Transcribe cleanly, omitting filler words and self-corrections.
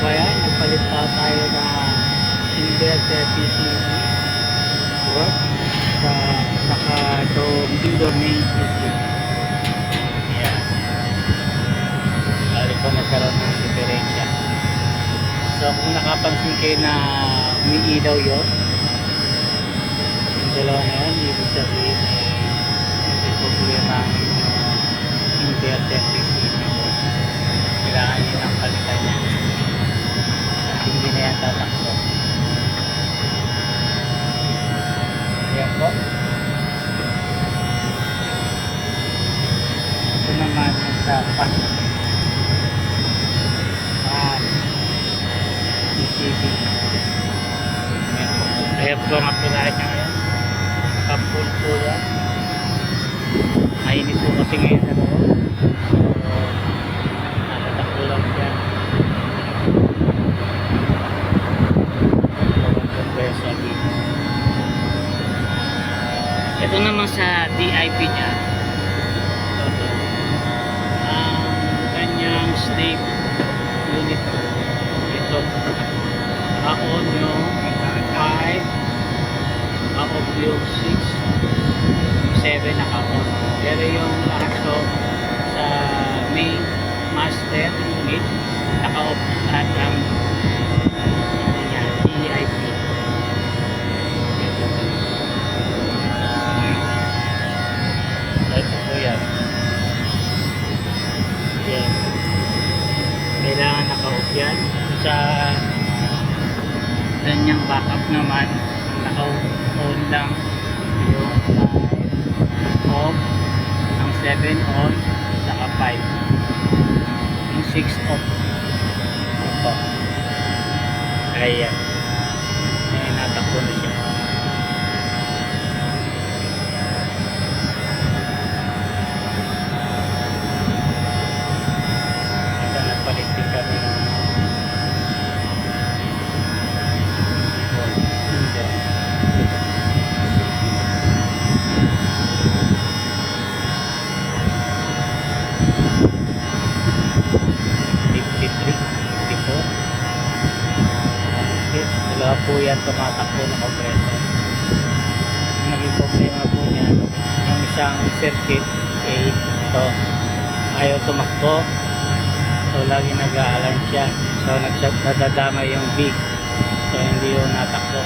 ba yan? Nagpalit pa tayo na inverter PCB work sa saka itong indoor main system. Yan. Lalo po nagkaroon ng diferensya. So kung nakapansin kayo na umiilaw yun, yung dalawa na yun, ibig sabihin hindi problema ang inverter PCB. Kailangan nyo ng palitan niya at hindi na yan tatakbo. Ayan po. Ito naman yung sa pan PCB. Ayan po ang apulahan niya ngayon. Kapul po yan. Mainit po kasi ngayon sa loob. Lang siya. Ito naman sa DIP niya, ang kanyang slave unit. Ito on yung 5, off yung 6, 7 naka-on. Pero yung lahat to sa main master unit naka-off at ang DIP. Ito po yan. Yan. Kailangan naka-off yan. Sa ganyang backup naman naka-on lang yung off, ang 7 on, saka 5, 6 off. Ito. Ayan. Ayan, natakbo na siya. Ito, nagpalit din kami ng wala po yan tumatakbo na compressor. Naging problema po niya yung isang circuit ito ayaw tumakbo, so lagi nag-a-alarm siya, so nadadama yung big, so hindi yung natakbo.